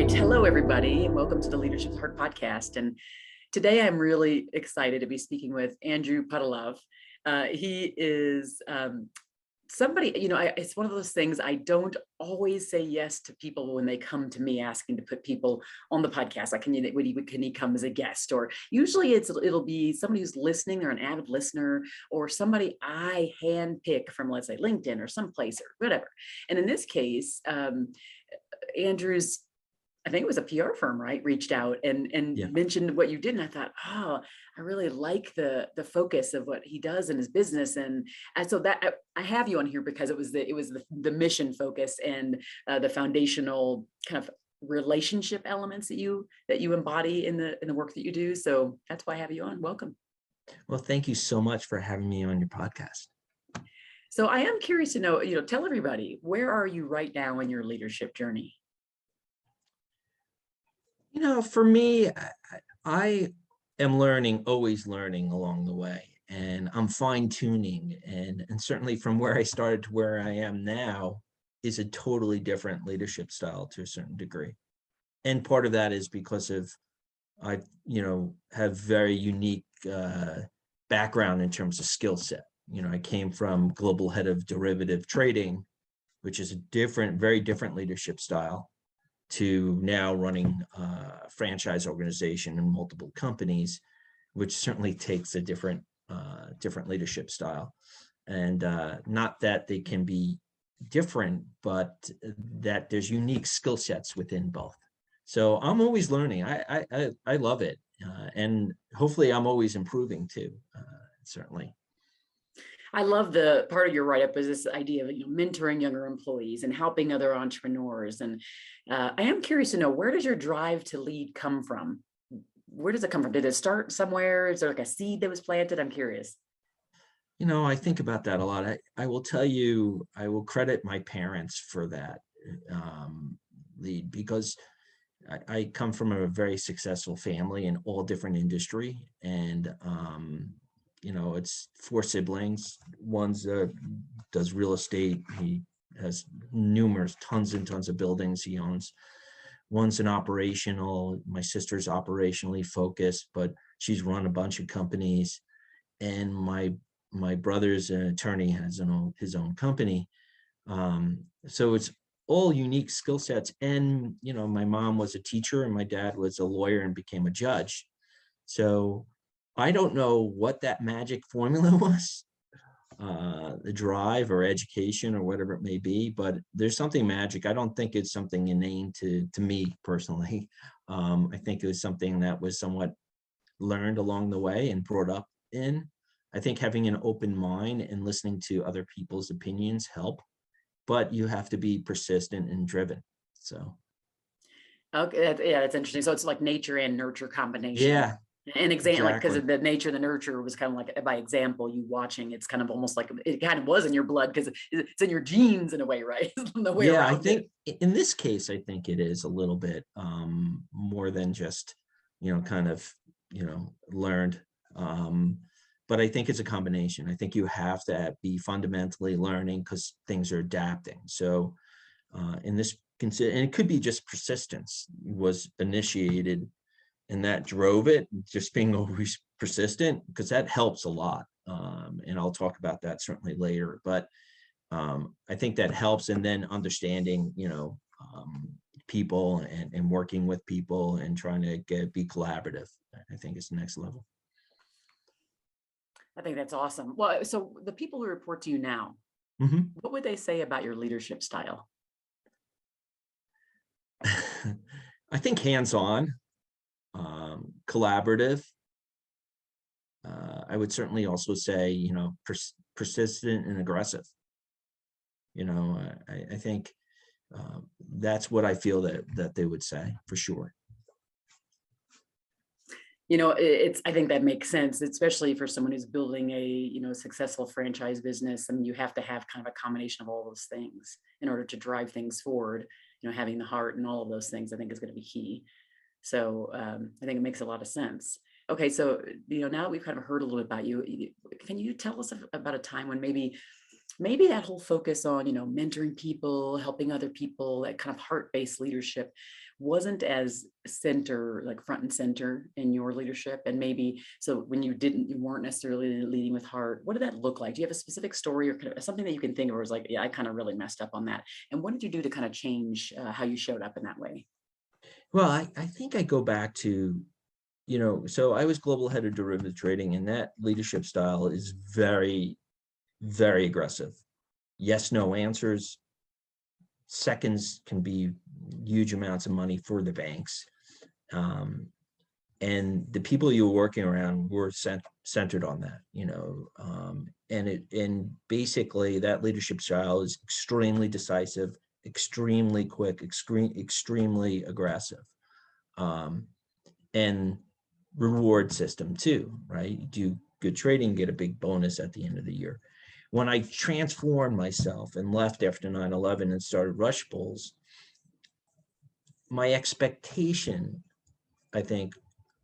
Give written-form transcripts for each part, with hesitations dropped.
right. Hello, everybody, and welcome to the Leadership's Heart podcast. And today I'm really excited to be speaking with Andrew Pudalov. He is somebody, it's one of those things I don't always say yes to people when they come to me asking to put people on the podcast. Like, can he come as a guest? Or usually it'll be somebody who's listening or an avid listener or somebody I handpick from, let's say, LinkedIn or someplace or whatever. And in this case, Andrew's, I think it was a PR firm, right? Reached out and Yeah. mentioned what you did. And I thought, oh, I really like the focus of what he does in his business. And so that I have you on here because it was the mission focus and the foundational kind of relationship elements that you embody in the work that you do. So that's why I have you on. Welcome. Well, thank you so much for having me on your podcast. So I am curious to know, tell everybody, where are you right now in your leadership journey? For me, I am always learning along the way, and I'm fine tuning. And certainly from where I started to where I am now is a totally different leadership style to a certain degree. And part of that is because I have very unique background in terms of skill set. I came from global head of derivative trading, which is a very different leadership style, to now running a franchise organization in multiple companies, which certainly takes a different leadership style. And not that they can be different, but that there's unique skill sets within both. So I'm always learning. I love it. And hopefully I'm always improving too, certainly. I love the part of your write-up is this idea of mentoring younger employees and helping other entrepreneurs. And I am curious to know, where does your drive to lead come from? Where does it come from? Did it start somewhere? Is there like a seed that was planted? I'm curious. I think about that a lot. I will tell you, I will credit my parents for that lead, because I come from a very successful family in all different industry. And it's 4 siblings. One's does real estate. He has tons and tons of buildings he owns. One's my sister's operationally focused, but she's run a bunch of companies. And my brother's an attorney, has his own company. So it's all unique skill sets. And, my mom was a teacher and my dad was a lawyer and became a judge. So I don't know what that magic formula was, the drive or education or whatever it may be, but there's something magic. I don't think it's something inane to me personally. I think it was something that was somewhat learned along the way and brought up in. I think having an open mind and listening to other people's opinions help, but you have to be persistent and driven. So. Okay, yeah, that's interesting. So it's like nature and nurture combination. Yeah. An example, exactly. because the nature and the nurture was kind of like by example, you watching, it's kind of almost like it kind of was in your blood because it's in your genes in a way, right? The way Yeah, I around think in this case, I think it is a little bit more than just, kind of, learned. But I think it's a combination. I think you have to be fundamentally learning because things are adapting. So and it could be just persistence was initiated, and that drove it, just being always persistent, because that helps a lot. And I'll talk about that certainly later. But I think that helps. And then understanding, people and working with people and trying to be collaborative, I think is the next level. I think that's awesome. Well, so the people who report to you now, what would they say about your leadership style? I think hands-on, collaborative. I would certainly also say, persistent and aggressive. I think that's what I feel that they would say for sure. I think that makes sense, especially for someone who's building a, successful franchise business. And you have to have kind of a combination of all those things in order to drive things forward. Having the heart and all of those things, I think is going to be key. So I think it makes a lot of sense. Okay, so, now that we've kind of heard a little bit about you, can you tell us about a time when maybe that whole focus on, mentoring people, helping other people, that kind of heart-based leadership, wasn't as like front and center in your leadership? And maybe, so when you weren't necessarily leading with heart, what did that look like? Do you have a specific story or kind of something that you can think of where it was like, yeah, I kind of really messed up on that? And what did you do to kind of change how you showed up in that way? Well, I think I go back to, so I was global head of derivative trading, and that leadership style is very, very aggressive. Yes, no answers. Seconds can be huge amounts of money for the banks. And the people you were working around were centered on that, and basically that leadership style is extremely decisive, extremely quick, extremely aggressive, and reward system too, right? You do good trading, get a big bonus at the end of the year. When I transformed myself and left after 9/11 and started Rush Bulls, my expectation, I think,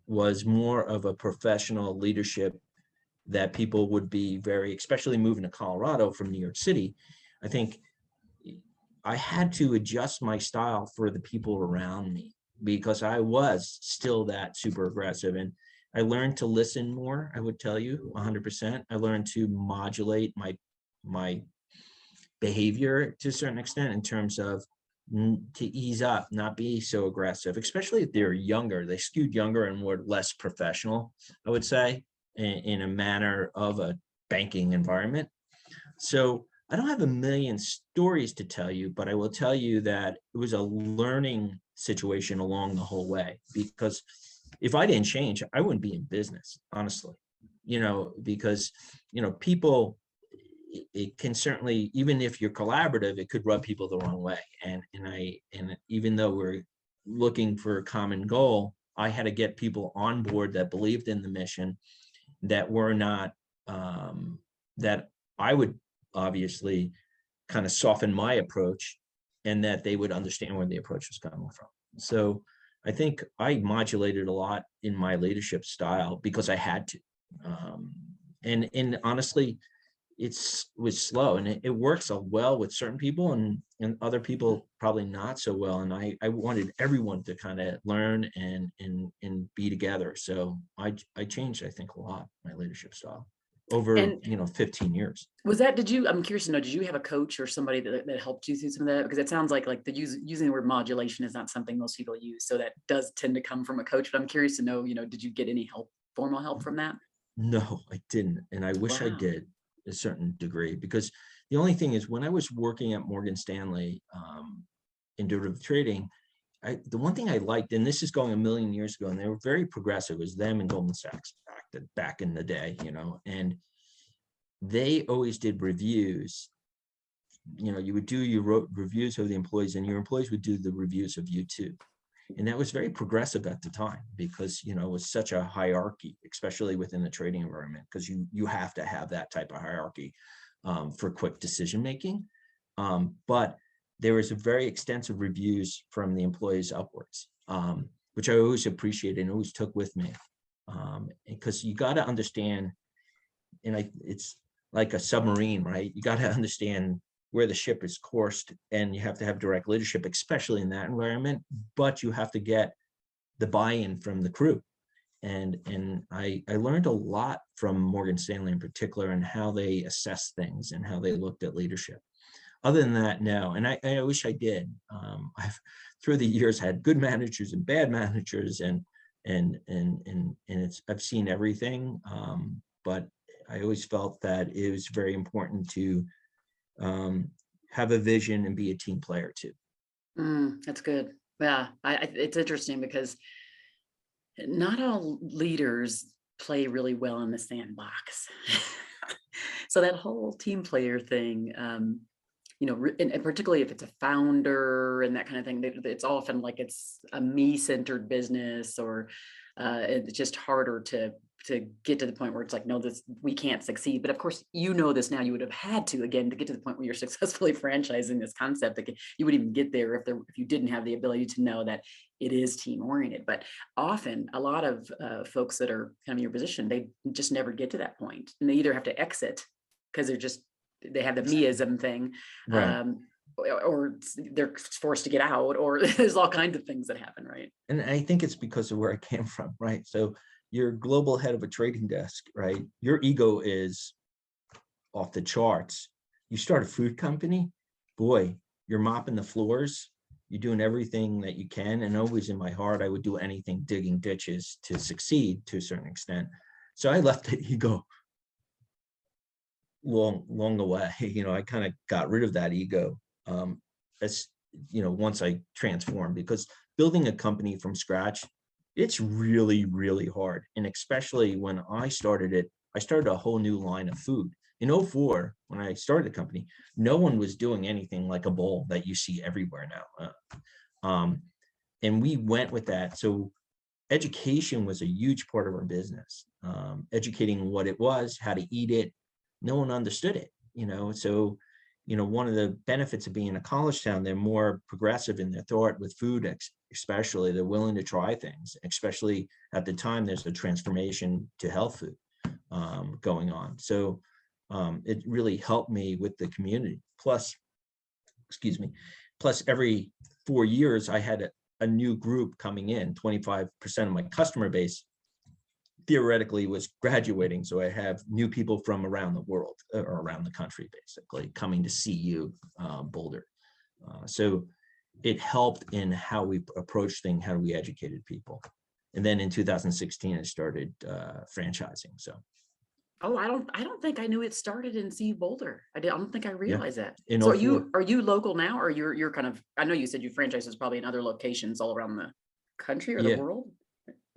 was more of a professional leadership that people would be very, especially moving to Colorado from New York City. I think I had to adjust my style for the people around me because I was still that super aggressive. And I learned to listen more, I would tell you 100%. I learned to modulate my behavior to a certain extent in terms of to ease up, not be so aggressive, especially if they're younger. They skewed younger and were less professional, I would say, in a manner of a banking environment. So I don't have a million stories to tell you, but I will tell you that it was a learning situation along the whole way, because if I didn't change, I wouldn't be in business, honestly, because, people, it can certainly, even if you're collaborative, it could rub people the wrong way. And even though we're looking for a common goal, I had to get people on board that believed in the mission, that were not, that I would obviously kind of soften my approach, and that they would understand where the approach was coming from. So I think I modulated a lot in my leadership style because I had to. And honestly, was slow, and it works so well with certain people, and other people probably not so well. And I wanted everyone to kind of learn and be together. So I changed, I think, a lot, my leadership style over, And 15 years. I'm curious to know, did you have a coach or somebody that helped you through some of that? Because it sounds like using the word modulation is not something most people use. So that does tend to come from a coach, but I'm curious to know, did you get any formal help from that? No, I didn't. And I wish I Wow. did, a certain degree, because the only thing is, when I was working at Morgan Stanley in derivative trading, the one thing I liked, and this is going a million years ago, and they were very progressive, was them and Goldman Sachs back in the day, and they always did reviews. You would do your reviews of the employees, and your employees would do the reviews of you too. And that was very progressive at the time, because it was such a hierarchy, especially within the trading environment, because you have to have that type of hierarchy for quick decision making. But there was a very extensive reviews from the employees upwards, which I always appreciated and always took with me, because you got to understand, and it's like a submarine, right? You got to understand where the ship is coursed, and you have to have direct leadership, especially in that environment, but you have to get the buy-in from the crew. And I learned a lot from Morgan Stanley in particular, and how they assess things and how they looked at leadership. Other than that, no. And I wish I did. I've through the years had good managers and bad managers, and I've seen everything. But I always felt that it was very important to have a vision and be a team player too. That's good. Yeah, it's interesting because not all leaders play really well in the sandbox. So that whole team player thing, and particularly if it's a founder and that kind of thing, it's often like it's a me-centered business, or it's just harder to get to the point where it's like, no, we can't succeed. But of course, this now, you would have had to, again, to get to the point where you're successfully franchising this concept, that you wouldn't even get there if you didn't have the ability to know that it is team oriented. But often a lot of folks that are kind of in your position, they just never get to that point, and they either have to exit because they have the meism thing, Right. or they're forced to get out, or there's all kinds of things that happen, right? And I think it's because of where I came from, right? So you're global head of a trading desk, right? Your ego is off the charts. You start a food company, boy, you're mopping the floors, you're doing everything that you can. And always in my heart, I would do anything digging ditches to succeed to a certain extent. So I left the ego long away. I kind of got rid of that ego as once I transformed, because building a company from scratch, it's really, really hard. And especially when I started it, I started a whole new line of food. In '04, when I started the company, no one was doing anything like a bowl that you see everywhere now. And we went with that. So education was a huge part of our business. Educating what it was, how to eat it. No one understood it, so one of the benefits of being in a college town, they're more progressive in their thought with food, especially. They're willing to try things, especially at the time there's a transformation to health food going on. So it really helped me with the community. Plus every 4 years, I had a new group coming in. 25% of my customer base theoretically was graduating. So I have new people from around the world, or around the country, basically coming to see you, Boulder. So it helped in how we approached things, how we educated people. And then in 2016, I started franchising. So. Oh, I don't think I knew it started in CU Boulder. I don't think I realized that. In So 04. are you local now, or you're kind of, I know you said you franchises probably in other locations all around the country or the Yeah. world?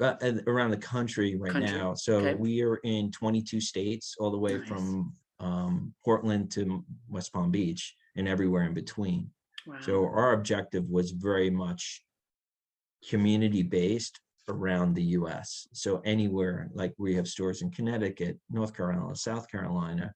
Around the country right now. So Okay. we are in 22 states, all the way Nice. from Portland to West Palm Beach and everywhere in between. Wow. So our objective was very much community based around the US. So anywhere, like we have stores in Connecticut, North Carolina, South Carolina,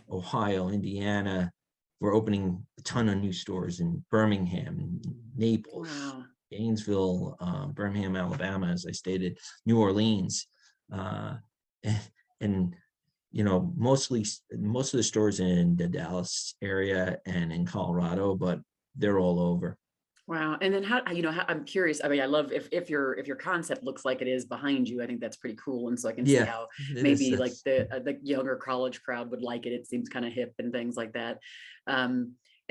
Ohio, Indiana. We're opening a ton of new stores in Birmingham, Naples, Wow. Gainesville, Birmingham, Alabama, as I stated, New Orleans, and most of the stores in the Dallas area and in Colorado, but they're all over. Wow. And then how I'm curious. I mean, I love if your concept looks like it is behind you, I think that's pretty cool. And so I can see how maybe like the younger college crowd would like it. It seems kind of hip and things like that.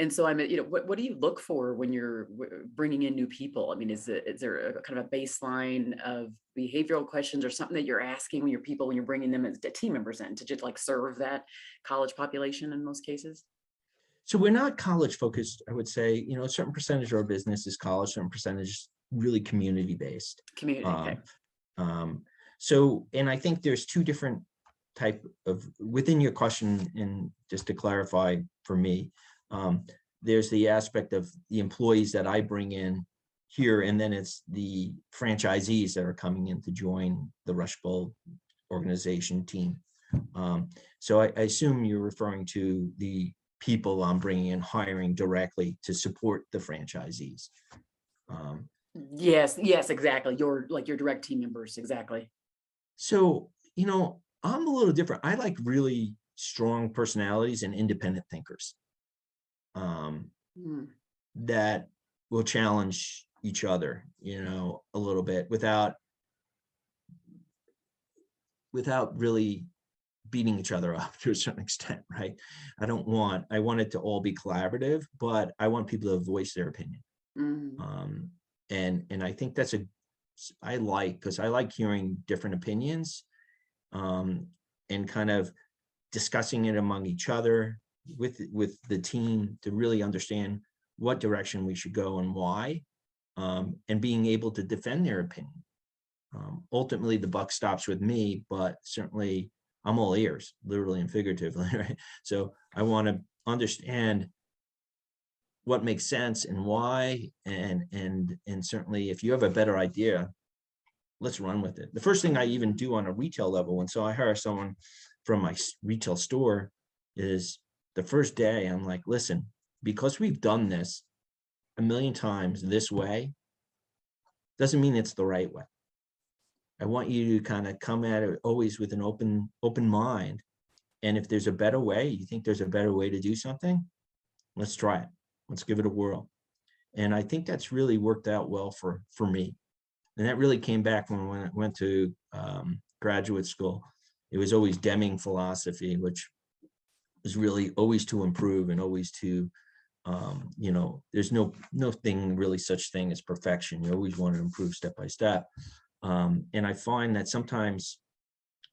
And so what do you look for when you're bringing in new people? I mean, is there a kind of a baseline of behavioral questions or something that you're asking when you're bringing them as team members in to just like serve that college population in most cases? So we're not college focused, I would say. A certain percentage of our business is college, certain percentage is really community based. Okay. So, and I think there's two different type of, within your question, and just to clarify for me, there's the aspect of the employees that I bring in here, and then it's the franchisees that are coming in to join the Rush Bowl organization team. So I assume you're referring to the people I'm bringing in, hiring directly to support the franchisees. Yes, exactly. Your direct team members, exactly. So, I'm a little different. I like really strong personalities and independent thinkers that will challenge each other, a little bit without really beating each other up to a certain extent, right? I want it to all be collaborative, but I want people to voice their opinion. And I think because I like hearing different opinions, and kind of discussing it among each other with the team to really understand what direction we should go and why, and being able to defend their opinion. Ultimately, the buck stops with me, but certainly I'm all ears, literally and figuratively, right? So I want to understand what makes sense and why, and certainly if you have a better idea, let's run with it. The first thing I even do on a retail level, and so I hire someone from my retail store, is the first day I'm like, listen, because we've done this a million times this way, doesn't mean it's the right way. I want you to kind of come at it always with an open mind. And if there's a better way, you think there's a better way to do something, let's try it. Let's give it a whirl. And I think that's really worked out well for me. And that really came back when I went to graduate school. It was always Deming philosophy, which is really always to improve and always to, there's no thing really such thing as perfection. You always want to improve step by step. And I find that sometimes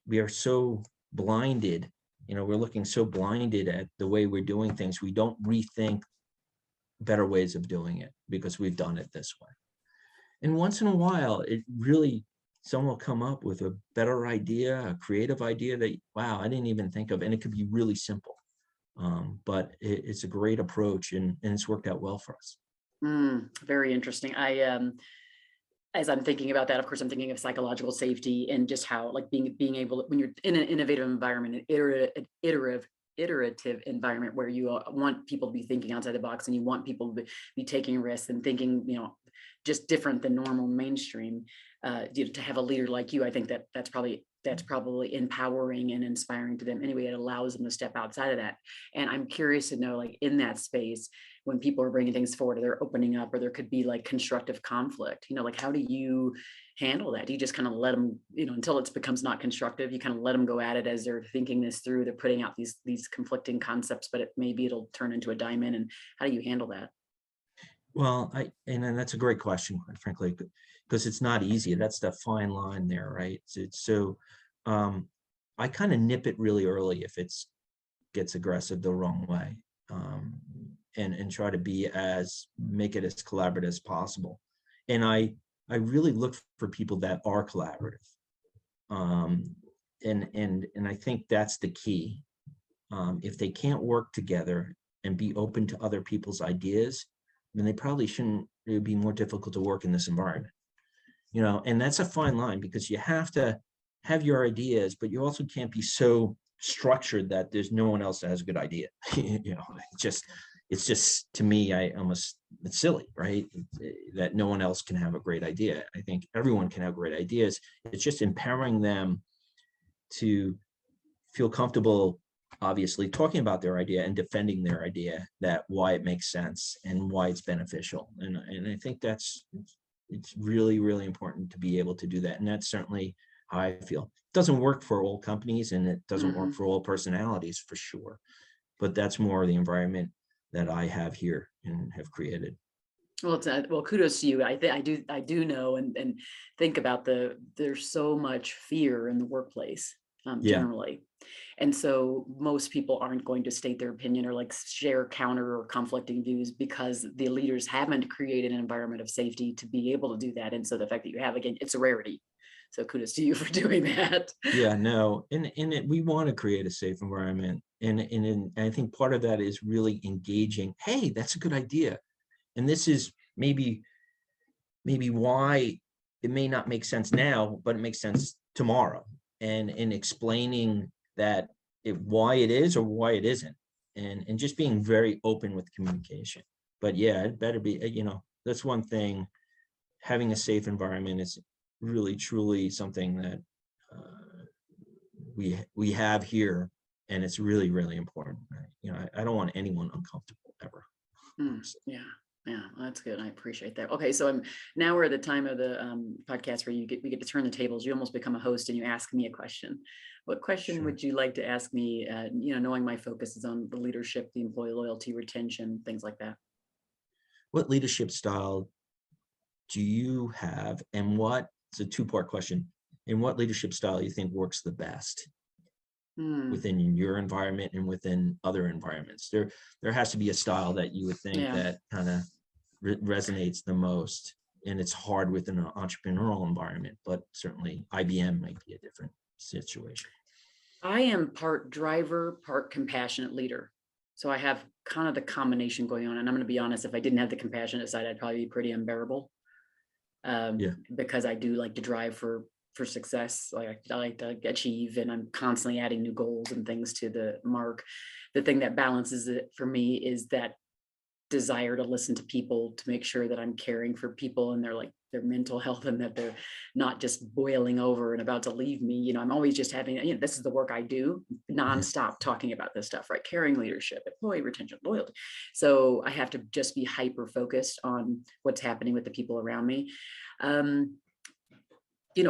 we are so blinded, we're looking so blinded at the way we're doing things. We don't rethink better ways of doing it because we've done it this way. And once in a while, someone will come up with a better idea, a creative idea that, wow, I didn't even think of, and it could be really simple. But it's a great approach, and it's worked out well for us. Very interesting. As I'm thinking about that, of course, I'm thinking of psychological safety and just how, like, being able, when you're in an innovative environment, an iterative environment where you want people to be thinking outside the box, and you want people to be taking risks and thinking, just different than normal mainstream. To have a leader like you, I think that's probably empowering and inspiring to them. Anyway, it allows them to step outside of that. And I'm curious to know, like, in that space, when people are bringing things forward, or they're opening up, or there could be like constructive conflict, like, how do you handle that? Do you just kind of let them, until it becomes not constructive, you kind of let them go at it as they're thinking this through, they're putting out these conflicting concepts, but maybe it'll turn into a diamond. And how do you handle that? Well, and that's a great question, quite frankly, because it's not easy. That's the fine line there, right? So I kind of nip it really early if it gets aggressive the wrong way, and try to make it as collaborative as possible. And I really look for people that are collaborative, and I think that's the key. If they can't work together and be open to other people's ideas, then they probably shouldn't. It would be more difficult to work in this environment, and that's a fine line, because you have to have your ideas, but you also can't be so structured that there's no one else that has a good idea. It's just to me, it's silly, right? That no one else can have a great idea. I think everyone can have great ideas. It's just empowering them to feel comfortable, obviously, talking about their idea and defending their idea, that why it makes sense and why it's beneficial. And I think it's really, really important to be able to do that. And that's certainly how I feel. It doesn't work for all companies, and it doesn't work for all personalities, for sure. But that's more the environment that I have here and have created. Well, kudos to you. I do know and think about there's so much fear in the workplace, Yeah. generally. And so most people aren't going to state their opinion or like share counter or conflicting views, because the leaders haven't created an environment of safety to be able to do that. And so the fact that you have, again, it's a rarity. So kudos to you for doing that. Yeah, no, and we want to create a safe environment, and I think part of that is really engaging. Hey, that's a good idea, and this is maybe why it may not make sense now, but it makes sense tomorrow, and explaining that why it is or why it isn't, and just being very open with communication. But yeah, it better be, that's one thing. Having a safe environment is really truly something that we have here, and it's really, really important. I don't want anyone uncomfortable ever. Yeah, that's good. I appreciate that. Okay, so now we're at the time of the podcast where we get to turn the tables. You almost become a host and you ask me a question. What question Sure. would you like to ask me? Knowing my focus is on the leadership, the employee loyalty, retention, things like that. What leadership style do you have, and it's a two-part question, and what leadership style you think works the best within your environment and within other environments? There has to be a style that you would think that kind of resonates the most, and it's hard within an entrepreneurial environment, but certainly IBM might be a different situation. I am part driver, part compassionate leader. So I have kind of the combination going on. And I'm going to be honest, if I didn't have the compassionate side, I'd probably be pretty unbearable. Because I do like to drive for success. I like to achieve, and I'm constantly adding new goals and things to the mark. The thing that balances it for me is that desire to listen to people, to make sure that I'm caring for people and their mental health, and that they're not just boiling over and about to leave me. I'm always just having, this is the work I do nonstop, talking about this stuff, right? Caring leadership, employee retention, loyalty. So I have to just be hyper focused on what's happening with the people around me.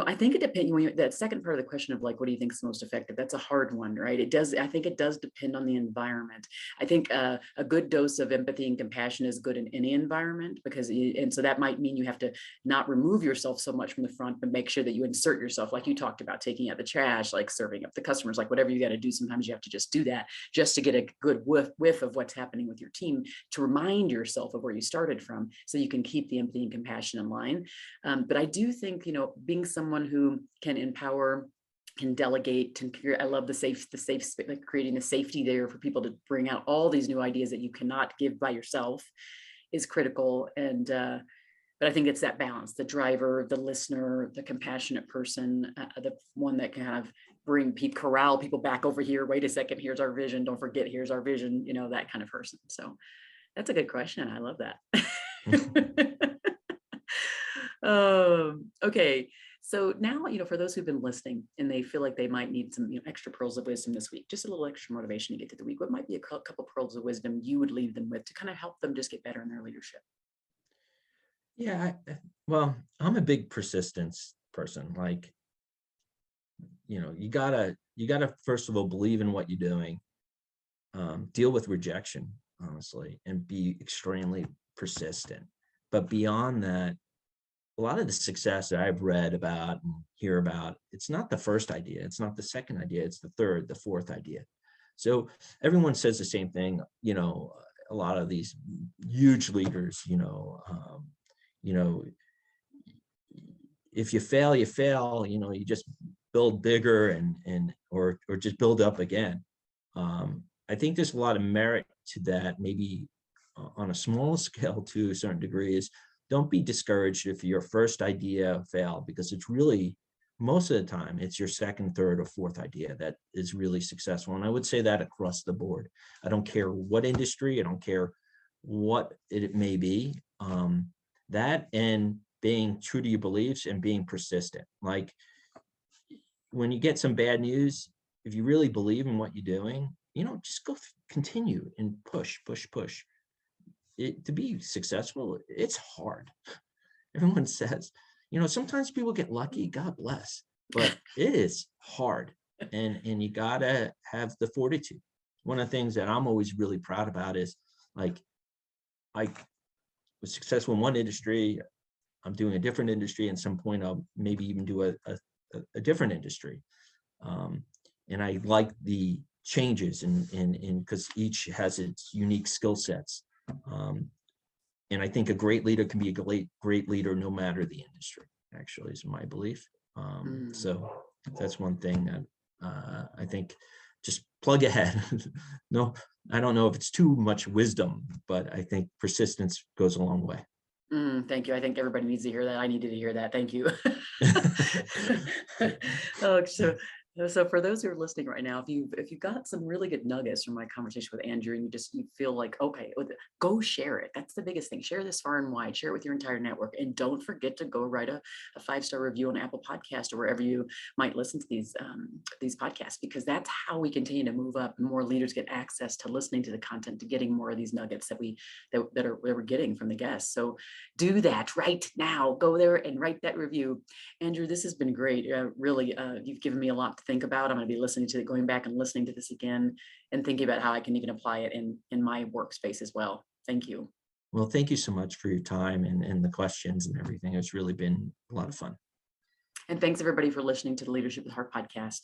I think it depends. That second part of the question of what do you think is most effective? That's a hard one, right? I think it does depend on the environment. I think a good dose of empathy and compassion is good in any environment, and so that might mean you have to not remove yourself so much from the front, but make sure that you insert yourself, like you talked about, taking out the trash, like serving up the customers, like whatever you got to do. Sometimes you have to just do that just to get a good whiff of what's happening with your team, to remind yourself of where you started from, so you can keep the empathy and compassion in line. But I do think, being someone who can empower, can delegate, I love the safe, like creating the safety there for people to bring out all these new ideas that you cannot give by yourself, is critical. And but I think it's that balance: the driver, the listener, the compassionate person, the one that can kind of corral people back over here. Wait a second, here's our vision. Don't forget, here's our vision. That kind of person. So that's a good question. I love that. Okay. So now, for those who've been listening and they feel like they might need some extra pearls of wisdom this week, just a little extra motivation to get through the week, what might be a couple pearls of wisdom you would leave them with to kind of help them just get better in their leadership? Yeah, well, I'm a big persistence person. Like, you gotta first of all believe in what you're doing, deal with rejection, honestly, and be extremely persistent. But beyond that, a lot of the success that I've read about and hear about, it's not the first idea, it's not the second idea, it's the third, the fourth idea. So everyone says the same thing. A lot of these huge leaders, if you fail, you fail. You just build bigger or just build up again. I think there's a lot of merit to that, maybe on a small scale to a certain degree, is don't be discouraged if your first idea failed, because it's really, most of the time, it's your second, third, or fourth idea that is really successful. And I would say that across the board. I don't care what industry, I don't care what it may be. That and being true to your beliefs and being persistent. Like, when you get some bad news, if you really believe in what you're doing, just continue and push. To be successful, it's hard. Everyone says, sometimes people get lucky, God bless, but it is hard, and you gotta have the fortitude. One of the things that I'm always really proud about is, like, I was successful in one industry, I'm doing a different industry, and some point I'll maybe even do a different industry. And I like the changes in because each has its unique skill sets. And I think a great leader can be a great leader no matter the industry, actually, is my belief. So that's one thing that I think, just plug ahead. No, I don't know if it's too much wisdom, but I think persistence goes a long way. Thank you. I think everybody needs to hear that. I needed to hear that. Thank you. Oh, so for those who are listening right now, if you got some really good nuggets from my conversation with Andrew, and you feel like, okay, go share it. That's the biggest thing. Share this far and wide. Share it with your entire network, and don't forget to go write a 5-star review on Apple Podcast or wherever you might listen to these podcasts, because that's how we continue to move up. More leaders get access to listening to the content, to getting more of these nuggets that we're getting from the guests. So do that right now. Go there and write that review. Andrew, this has been great. Really, you've given me a lot to think about. I'm going to be going back and listening to this again, and thinking about how I can even apply it in my workspace as well. Thank you. Well, thank you so much for your time and the questions and everything. It's really been a lot of fun. And thanks everybody for listening to the Leadership with Heart podcast.